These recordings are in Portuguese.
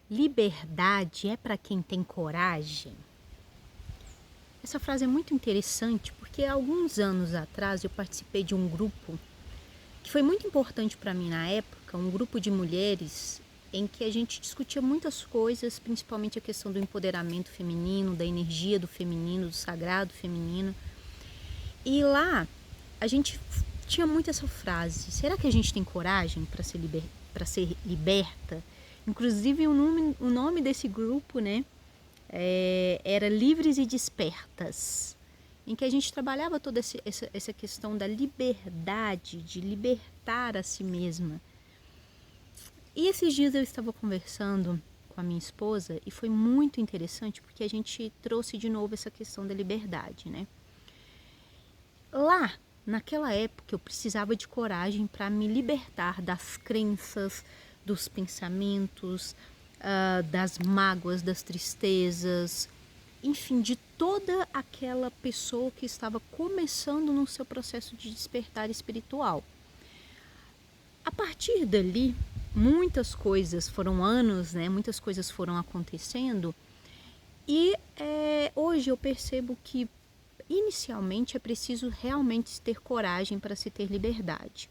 Liberdade é para quem tem coragem? Essa frase é muito interessante porque há alguns anos atrás eu participei de um grupo que foi muito importante para mim na época, um grupo de mulheres em que a gente discutia muitas coisas, principalmente a questão do empoderamento feminino, da energia do feminino, do sagrado feminino. E lá a gente tinha muito essa frase: será que a gente tem coragem para ser liberta? Inclusive o nome desse grupo, né, era Livres e Despertas, em que a gente trabalhava toda essa questão da liberdade, de libertar a si mesma. E esses dias eu estava conversando com a minha esposa e foi muito interessante porque a gente trouxe de novo essa questão da liberdade, né? Lá, naquela época, eu precisava de coragem para me libertar das crenças, dos pensamentos, das mágoas, das tristezas, enfim, de toda aquela pessoa que estava começando no seu processo de despertar espiritual. A partir dali, muitas coisas foram anos, né? Muitas coisas foram acontecendo e hoje eu percebo que inicialmente é preciso realmente ter coragem para se ter liberdade.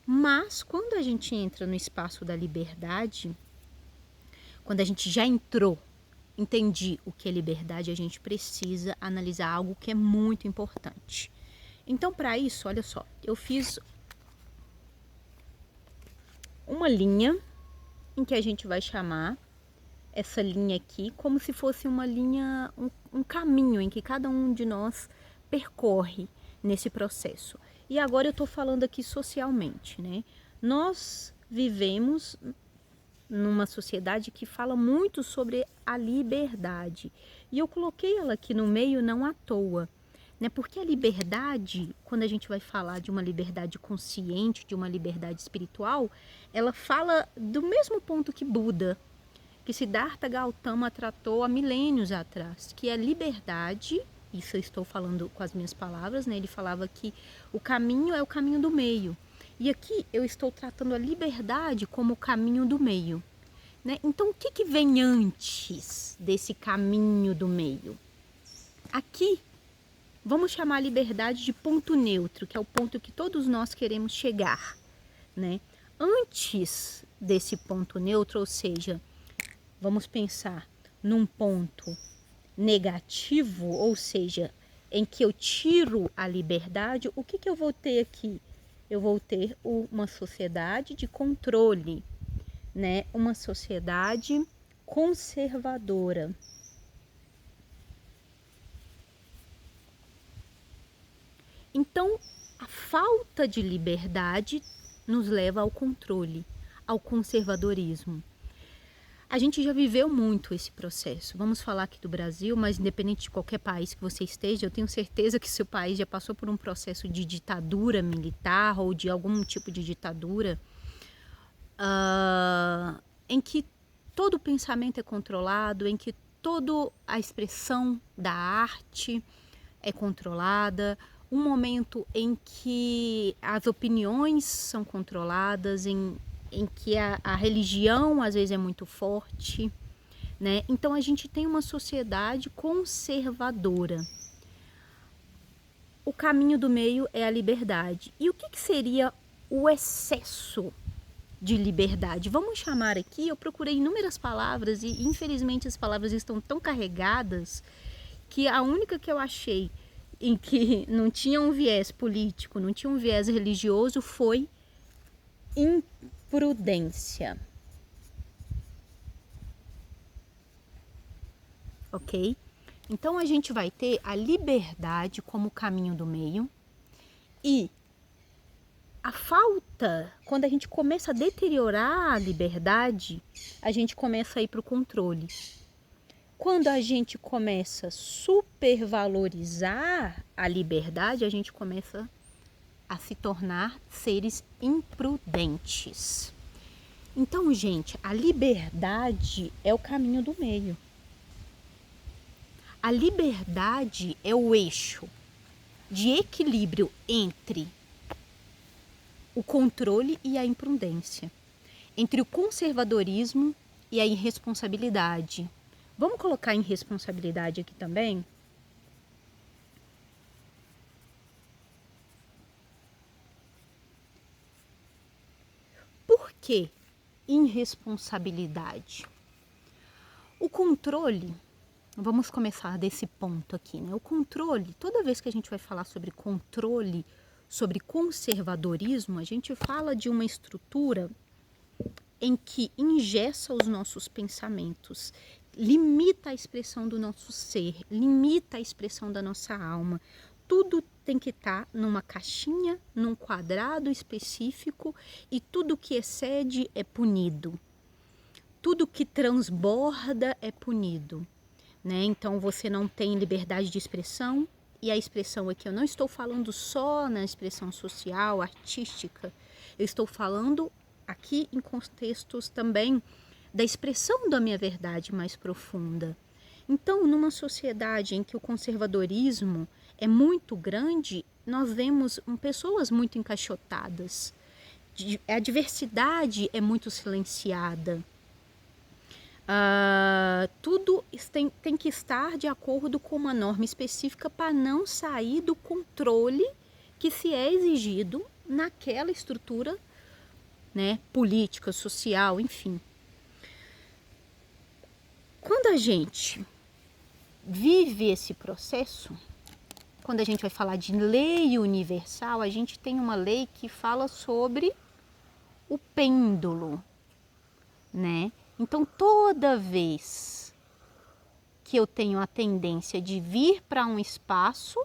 Mas quando a gente entra no espaço da liberdade, quando a gente já entendi o que é liberdade, a gente precisa analisar algo que é muito importante. Então, para isso, olha só, eu fiz uma linha em que a gente vai chamar essa linha aqui como se fosse uma linha, um caminho em que cada um de nós percorre nesse processo. E agora eu estou falando aqui socialmente, né? Nós vivemos numa sociedade que fala muito sobre a liberdade. E eu coloquei ela aqui no meio não à toa, né? Porque a liberdade, quando a gente vai falar de uma liberdade consciente, de uma liberdade espiritual, ela fala do mesmo ponto que Buda, que Siddhartha Gautama tratou há milênios atrás, que a liberdade, isso eu estou falando com as minhas palavras, né? Ele falava que o caminho é o caminho do meio. E aqui eu estou tratando a liberdade como o caminho do meio, né? Então o que vem antes desse caminho do meio? Aqui vamos chamar a liberdade de ponto neutro, que é o ponto que todos nós queremos chegar, né? Antes desse ponto neutro, ou seja, vamos pensar num ponto negativo, ou seja, em que eu tiro a liberdade, o que eu vou ter aqui? Eu vou ter uma sociedade de controle, né? Uma sociedade conservadora. Então, a falta de liberdade nos leva ao controle, ao conservadorismo. A gente já viveu muito esse processo. Vamos falar aqui do Brasil, mas independente de qualquer país que você esteja, eu tenho certeza que seu país já passou por um processo de ditadura militar ou de algum tipo de ditadura, em que todo o pensamento é controlado, em que toda a expressão da arte é controlada, um momento em que as opiniões são controladas, em que a religião às vezes é muito forte, né? Então a gente tem uma sociedade conservadora. O caminho do meio é a liberdade. E o que seria o excesso de liberdade? Vamos chamar aqui, eu procurei inúmeras palavras e infelizmente as palavras estão tão carregadas que a única que eu achei em que não tinha um viés político, não tinha um viés religioso foi imprudência. Ok? Então a gente vai ter a liberdade como caminho do meio e a falta, quando a gente começa a deteriorar a liberdade, a gente começa a ir para o controle. Quando a gente começa a supervalorizar a liberdade, a gente começa a se tornar seres imprudentes. Então, gente, a liberdade é o caminho do meio. A liberdade é o eixo de equilíbrio entre o controle e a imprudência, entre o conservadorismo e a irresponsabilidade. Vamos colocar irresponsabilidade aqui também? Por que irresponsabilidade? O controle, vamos começar desse ponto aqui, né? O controle, toda vez que a gente vai falar sobre controle, sobre conservadorismo, a gente fala de uma estrutura em que engessa os nossos pensamentos, limita a expressão do nosso ser, limita a expressão da nossa alma. Tudo tem que estar numa caixinha, num quadrado específico, e tudo que excede é punido. Tudo que transborda é punido, né? Então você não tem liberdade de expressão, e a expressão aqui eu não estou falando só na expressão social, artística, eu estou falando aqui em contextos também da expressão da minha verdade mais profunda. Então, numa sociedade em que o conservadorismo é muito grande, nós vemos pessoas muito encaixotadas. A diversidade é muito silenciada. Tudo tem que estar de acordo com uma norma específica para não sair do controle que se é exigido naquela estrutura, né, política, social, enfim. Quando a gente vive esse processo, quando a gente vai falar de lei universal, a gente tem uma lei que fala sobre o pêndulo, né? Então, toda vez que eu tenho a tendência de vir para um espaço,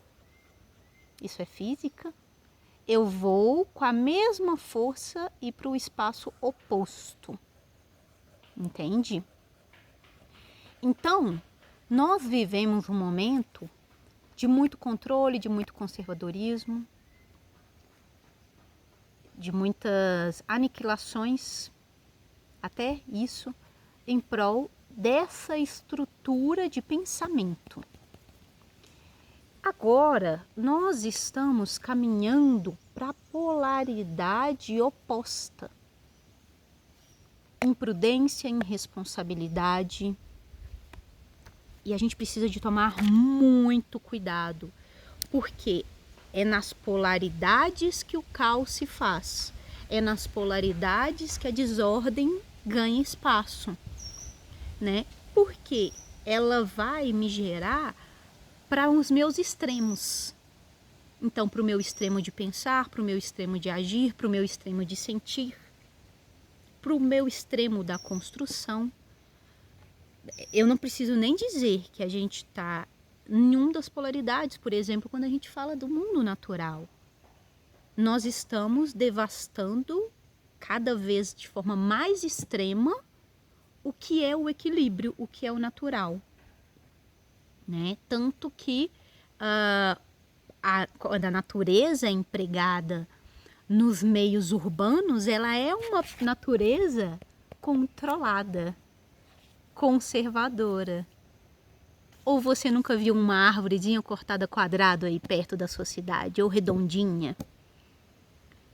isso é física, eu vou com a mesma força ir para o espaço oposto, entende? Então, nós vivemos um momento de muito controle, de muito conservadorismo, de muitas aniquilações, até isso, em prol dessa estrutura de pensamento. Agora, nós estamos caminhando para a polaridade oposta. Imprudência, irresponsabilidade. E a gente precisa de tomar muito cuidado, porque é nas polaridades que o caos se faz. É nas polaridades que a desordem ganha espaço, né? Porque ela vai me gerar para os meus extremos. Então, para o meu extremo de pensar, para o meu extremo de agir, para o meu extremo de sentir, para o meu extremo da construção. Eu não preciso nem dizer que a gente está em uma das polaridades, por exemplo, quando a gente fala do mundo natural. Nós estamos devastando cada vez de forma mais extrema o que é o equilíbrio, o que é o natural, né? Tanto que quando a natureza é empregada nos meios urbanos, ela é uma natureza controlada, conservadora. Ou você nunca viu uma árvorezinha cortada quadrado aí perto da sua cidade, ou redondinha?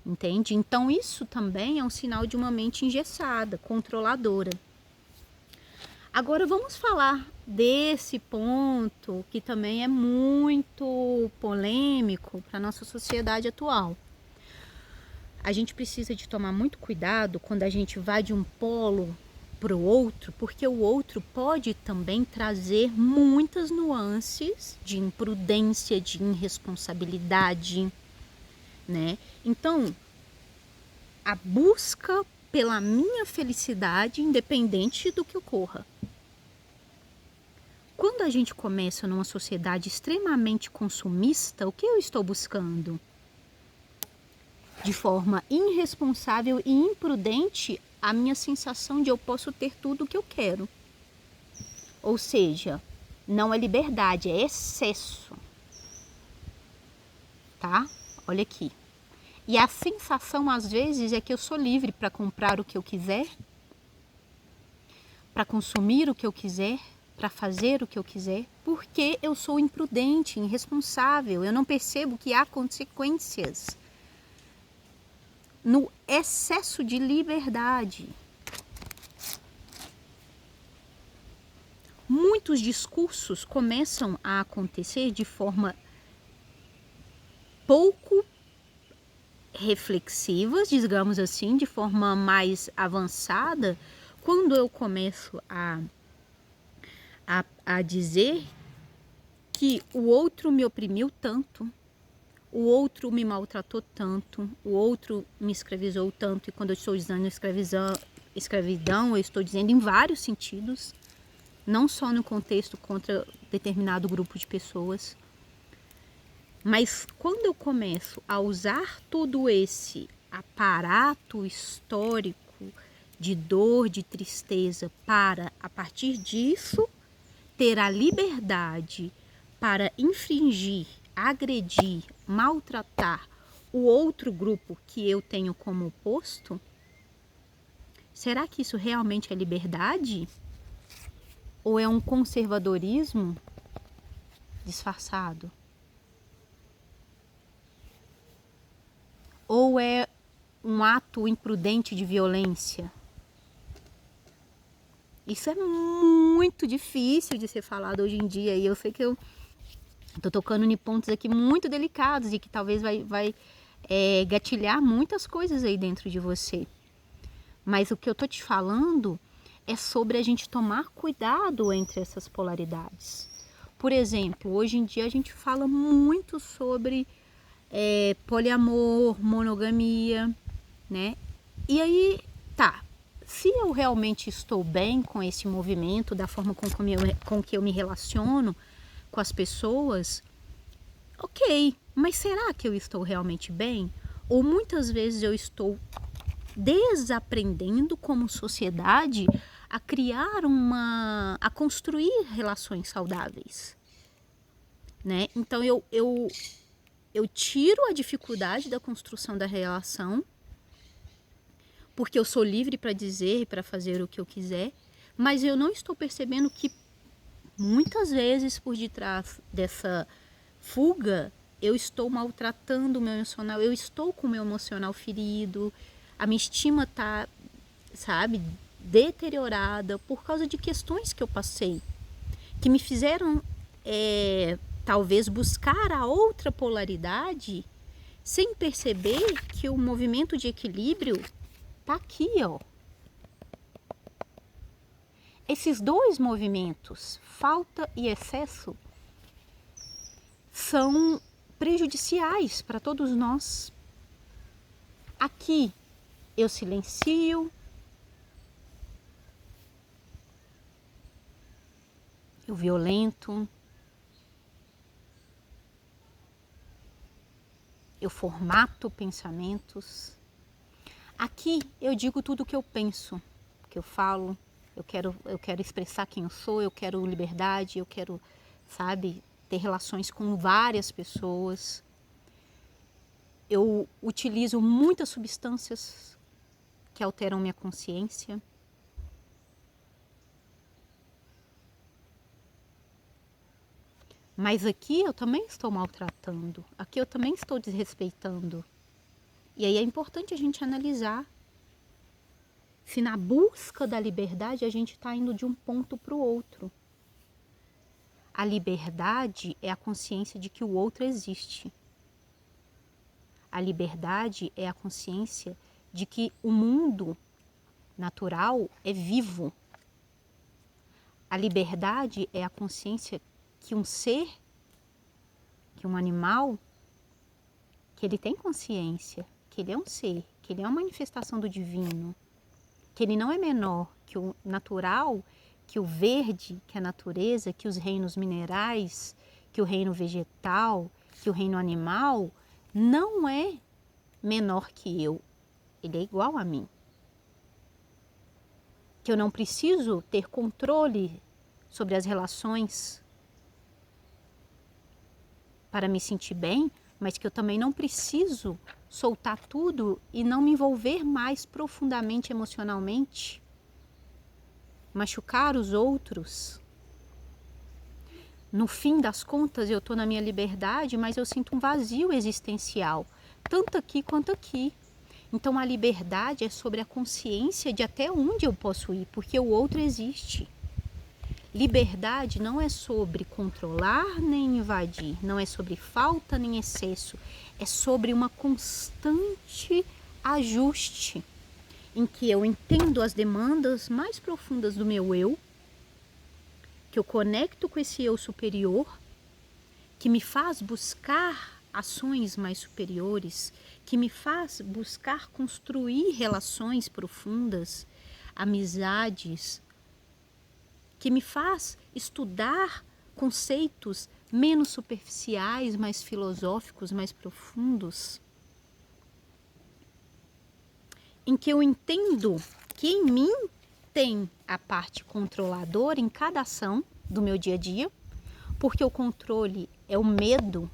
Entende? Então isso também é um sinal de uma mente engessada, controladora. Agora vamos falar desse ponto que também é muito polêmico para a nossa sociedade atual. A gente precisa de tomar muito cuidado quando a gente vai de um polo para o outro, porque o outro pode também trazer muitas nuances de imprudência, de irresponsabilidade, né? Então, a busca pela minha felicidade, independente do que ocorra. Quando a gente começa numa sociedade extremamente consumista, o que eu estou buscando? De forma irresponsável e imprudente, a minha sensação de eu posso ter tudo o que eu quero. Ou seja, não é liberdade, é excesso. Tá? Olha aqui. E a sensação, às vezes, é que eu sou livre para comprar o que eu quiser, para consumir o que eu quiser, para fazer o que eu quiser, porque eu sou imprudente, irresponsável, eu não percebo que há consequências no excesso de liberdade. muitos discursos começam a acontecer de forma pouco reflexivas, digamos assim, de forma mais avançada, quando eu começo a dizer que o outro me oprimiu tanto, o outro me maltratou tanto, o outro me escravizou tanto, e quando eu estou dizendo escravidão, eu estou dizendo em vários sentidos, não só no contexto contra determinado grupo de pessoas. Mas quando eu começo a usar todo esse aparato histórico de dor, de tristeza, para, a partir disso, ter a liberdade para infringir, agredir, maltratar o outro grupo que eu tenho como oposto, será que isso realmente é liberdade? Ou é um conservadorismo disfarçado? Ou é um ato imprudente de violência? Isso é muito difícil de ser falado hoje em dia, e eu sei que eu estou tocando em pontos aqui muito delicados e que talvez vai gatilhar muitas coisas aí dentro de você. Mas o que eu estou te falando é sobre a gente tomar cuidado entre essas polaridades. Por exemplo, hoje em dia a gente fala muito sobre poliamor, monogamia, né? E aí, tá, se eu realmente estou bem com esse movimento, da forma com que eu me relaciono com as pessoas, ok, mas será que eu estou realmente bem? Ou muitas vezes eu estou desaprendendo como sociedade a criar a construir relações saudáveis, né? Então eu tiro a dificuldade da construção da relação, porque eu sou livre para dizer e para fazer o que eu quiser, mas eu não estou percebendo que muitas vezes por detrás dessa fuga eu estou maltratando o meu emocional, eu estou com o meu emocional ferido, a minha estima está, sabe, deteriorada por causa de questões que eu passei, que me fizeram talvez buscar a outra polaridade sem perceber que o movimento de equilíbrio tá aqui, ó. Esses dois movimentos, falta e excesso, são prejudiciais para todos nós. Aqui eu silencio, eu violento, eu formato pensamentos. Aqui eu digo tudo o que eu penso, que eu falo, eu quero expressar quem eu sou, eu quero liberdade, eu quero, sabe, ter relações com várias pessoas. Eu utilizo muitas substâncias que alteram minha consciência. Mas aqui eu também estou maltratando, aqui eu também estou desrespeitando. E aí é importante a gente analisar se na busca da liberdade a gente está indo de um ponto para o outro. A liberdade é a consciência de que o outro existe. A liberdade é a consciência de que o mundo natural é vivo. A liberdade é a consciência que um ser, que um animal, que ele tem consciência, que ele é um ser, que ele é uma manifestação do divino, que ele não é menor que o natural, que o verde, que a natureza, que os reinos minerais, que o reino vegetal, que o reino animal, não é menor que eu, ele é igual a mim. Que eu não preciso ter controle sobre as relações para me sentir bem, mas que eu também não preciso soltar tudo e não me envolver mais profundamente emocionalmente, machucar os outros. No fim das contas, eu estou na minha liberdade, mas eu sinto um vazio existencial, tanto aqui quanto aqui. Então a liberdade é sobre a consciência de até onde eu posso ir, porque o outro existe. Liberdade não é sobre controlar nem invadir, não é sobre falta nem excesso, é sobre uma constante ajuste em que eu entendo as demandas mais profundas do meu eu, que eu conecto com esse eu superior, que me faz buscar ações mais superiores, que me faz buscar construir relações profundas, amizades, que me faz estudar conceitos menos superficiais, mais filosóficos, mais profundos, em que eu entendo que em mim tem a parte controladora em cada ação do meu dia a dia, porque o controle é o medo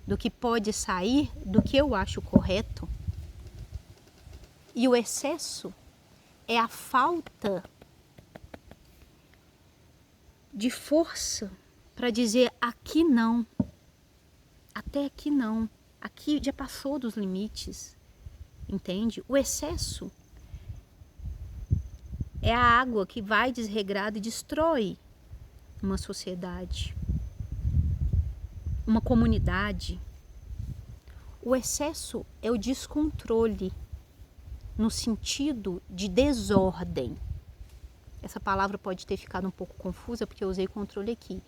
do que pode sair do que eu acho correto, e o excesso é a falta de força para dizer aqui não, até aqui não, aqui já passou dos limites, entende? O excesso é a água que vai desregrada e destrói uma sociedade, uma comunidade. O excesso é o descontrole, no sentido de desordem. Essa palavra pode ter ficado um pouco confusa porque eu usei controle aqui,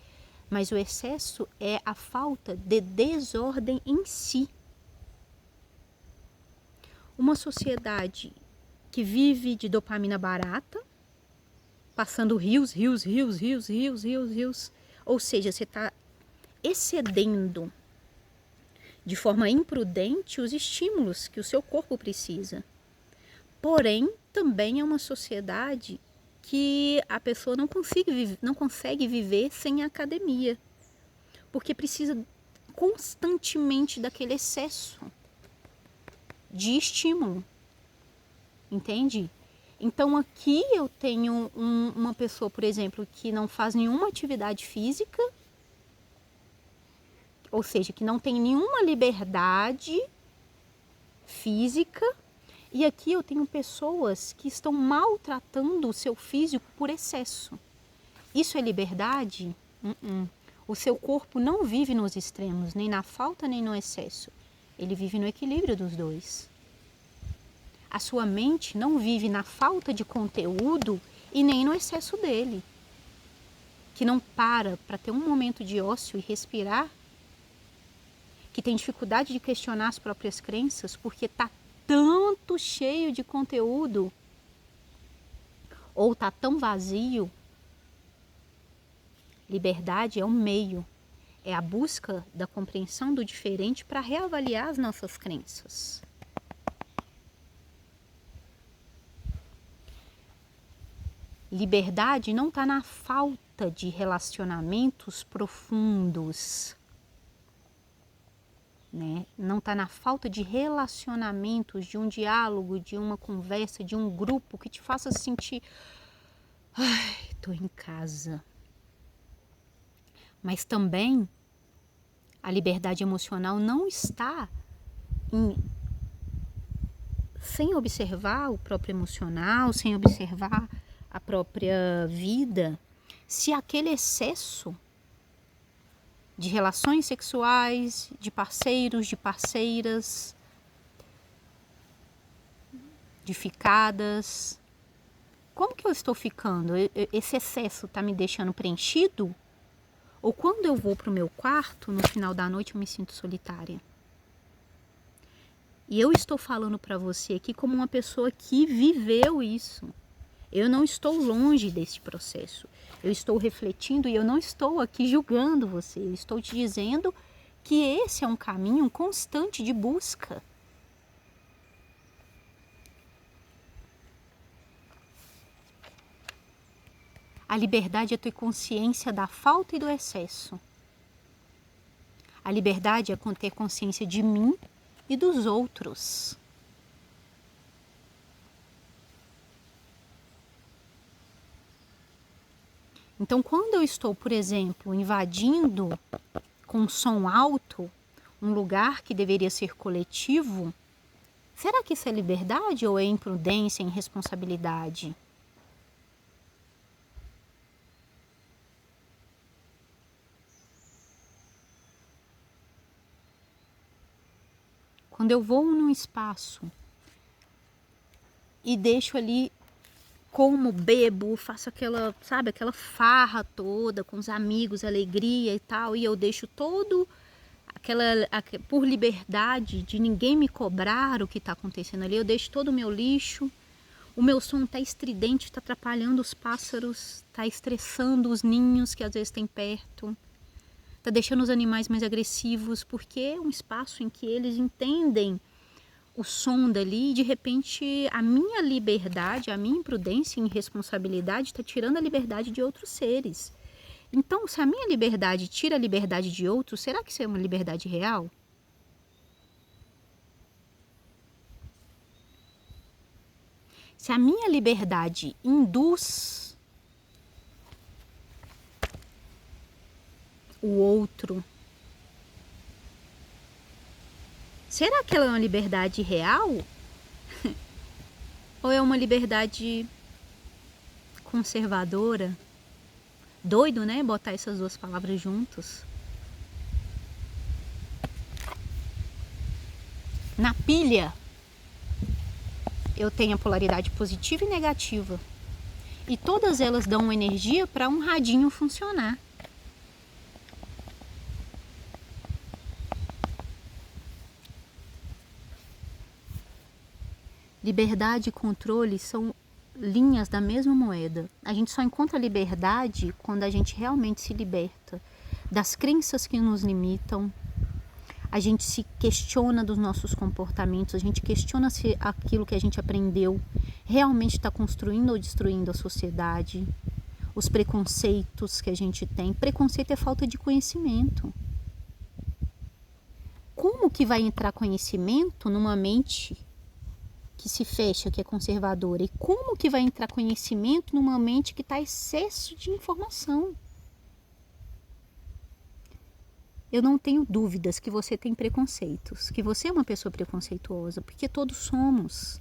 mas o excesso é a falta de desordem em si. Uma sociedade que vive de dopamina barata, passando rios, ou seja, você está excedendo de forma imprudente os estímulos que o seu corpo precisa. Porém, também é uma sociedade que a pessoa não consegue viver sem a academia, porque precisa constantemente daquele excesso de estímulo, entende? Então aqui eu tenho uma pessoa, por exemplo, que não faz nenhuma atividade física, ou seja, que não tem nenhuma liberdade física, e aqui eu tenho pessoas que estão maltratando o seu físico por excesso. Isso é liberdade? O seu corpo não vive nos extremos, nem na falta nem no excesso. Ele vive no equilíbrio dos dois. A sua mente não vive na falta de conteúdo e nem no excesso dele, que não para ter um momento de ócio e respirar, que tem dificuldade de questionar as próprias crenças porque está tanto cheio de conteúdo ou está tão vazio. Liberdade é um meio, é a busca da compreensão do diferente para reavaliar as nossas crenças. Liberdade não está na falta de relacionamentos profundos, né? Não está na falta de relacionamentos, de um diálogo, de uma conversa, de um grupo que te faça sentir, ai, estou em casa. Mas também a liberdade emocional não está sem observar o próprio emocional, sem observar a própria vida, se aquele excesso de relações sexuais, de parceiros, de parceiras, de ficadas, como que eu estou ficando? Esse excesso está me deixando preenchido? Ou quando eu vou para o meu quarto, no final da noite eu me sinto solitária? E eu estou falando para você aqui como uma pessoa que viveu isso. Eu não estou longe desse processo. Eu estou refletindo e eu não estou aqui julgando você. Eu estou te dizendo que esse é um caminho constante de busca. A liberdade é ter consciência da falta e do excesso. A liberdade é ter consciência de mim e dos outros. Então, quando eu estou, por exemplo, invadindo com som alto um lugar que deveria ser coletivo, será que isso é liberdade ou é imprudência e irresponsabilidade? Quando eu vou num espaço e deixo ali, como, bebo, faço aquela, sabe, aquela farra toda com os amigos, alegria e tal, e eu deixo todo por liberdade de ninguém me cobrar o que está acontecendo ali, eu deixo todo o meu lixo, o meu som está estridente, está atrapalhando os pássaros, está estressando os ninhos que às vezes tem perto, está deixando os animais mais agressivos, porque é um espaço em que eles entendem o som dali, e de repente a minha liberdade, a minha imprudência e irresponsabilidade está tirando a liberdade de outros seres. Então, se a minha liberdade tira a liberdade de outros, será que isso é uma liberdade real? Se a minha liberdade induz o outro, será que ela é uma liberdade real? Ou é uma liberdade conservadora? Doido, né? Botar essas duas palavras juntos. Na pilha, eu tenho a polaridade positiva e negativa. E todas elas dão energia para um radinho funcionar. Liberdade e controle são linhas da mesma moeda. A gente só encontra liberdade quando a gente realmente se liberta das crenças que nos limitam. A gente se questiona dos nossos comportamentos, a gente questiona se aquilo que a gente aprendeu realmente está construindo ou destruindo a sociedade. Os preconceitos que a gente tem. Preconceito é falta de conhecimento. Como que vai entrar conhecimento numa mente que se fecha, que é conservadora? E como que vai entrar conhecimento numa mente que está excesso de informação? Eu não tenho dúvidas que você tem preconceitos, que você é uma pessoa preconceituosa, porque todos somos.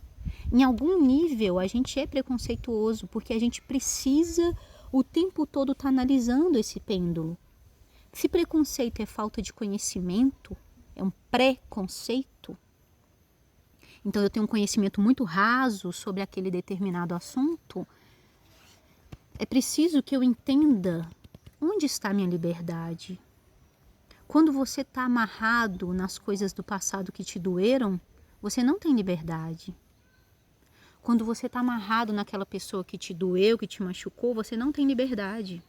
Em algum nível a gente é preconceituoso, porque a gente precisa o tempo todo estar analisando esse pêndulo. Se preconceito é falta de conhecimento, é um preconceito, então eu tenho um conhecimento muito raso sobre aquele determinado assunto, é preciso que eu entenda onde está a minha liberdade. Quando você está amarrado nas coisas do passado que te doeram, você não tem liberdade. Quando você está amarrado naquela pessoa que te doeu, que te machucou, você não tem liberdade.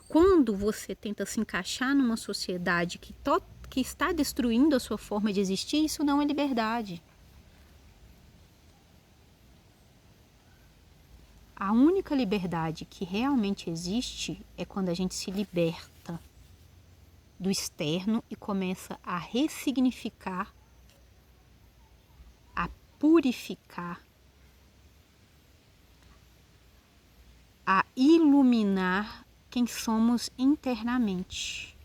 Quando você tenta se encaixar numa sociedade que está destruindo a sua forma de existir, isso não é liberdade. A única liberdade que realmente existe é quando a gente se liberta do externo e começa a ressignificar, a purificar, a iluminar quem somos internamente.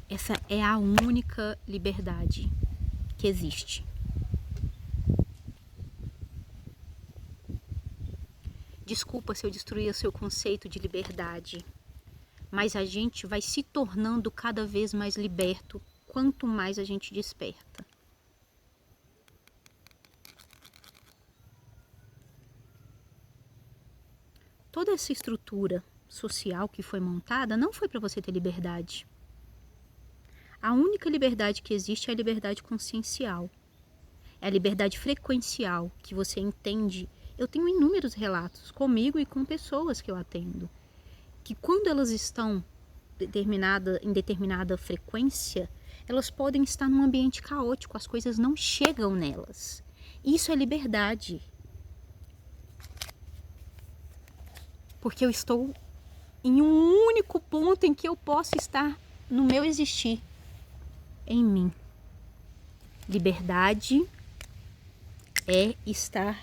Essa é a única liberdade que existe. Desculpa se eu destruí o seu conceito de liberdade, mas a gente vai se tornando cada vez mais liberto quanto mais a gente desperta. Toda essa estrutura social que foi montada não foi para você ter liberdade. A única liberdade que existe é a liberdade consciencial. É a liberdade frequencial que você entende. Eu tenho inúmeros relatos comigo e com pessoas que eu atendo, que quando elas estão em determinada frequência, elas podem estar num ambiente caótico, as coisas não chegam nelas. Isso é liberdade. Porque eu estou em um único ponto em que eu posso estar no meu existir, em mim. Liberdade é estar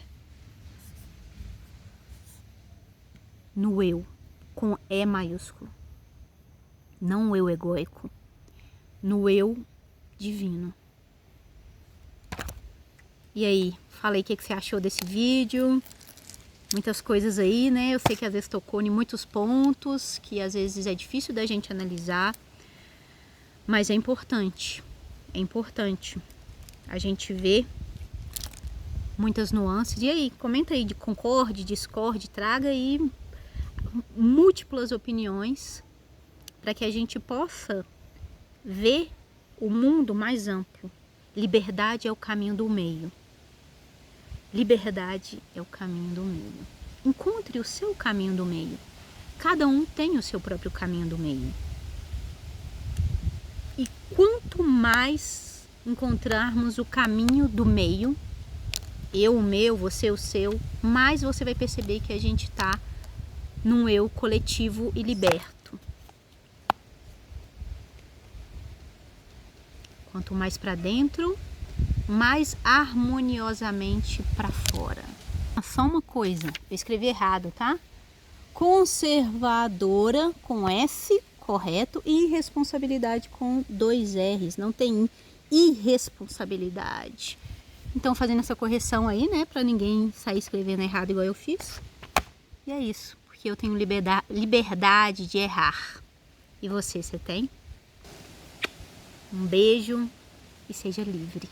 no eu, com E maiúsculo. Não o eu egóico, no eu divino. E aí, falei o que você achou desse vídeo? Muitas coisas aí, né? Eu sei que às vezes tocou em muitos pontos, que às vezes é difícil da gente analisar. Mas é importante a gente ver muitas nuances. E aí, comenta aí de concorde, discorde, traga aí múltiplas opiniões para que a gente possa ver o mundo mais amplo. Liberdade é o caminho do meio. Liberdade é o caminho do meio. Encontre o seu caminho do meio. Cada um tem o seu próprio caminho do meio. E quanto mais encontrarmos o caminho do meio, eu o meu, você o seu, mais você vai perceber que a gente está num eu coletivo e liberto. Quanto mais para dentro, mais harmoniosamente para fora. Só uma coisa, eu escrevi errado, tá? Conservadora com S, correto, e irresponsabilidade com 2 R's, não tem irresponsabilidade. Então, fazendo essa correção aí, né, para ninguém sair escrevendo errado igual eu fiz. E é isso, porque eu tenho liberdade de errar. E você tem? Um beijo e seja livre.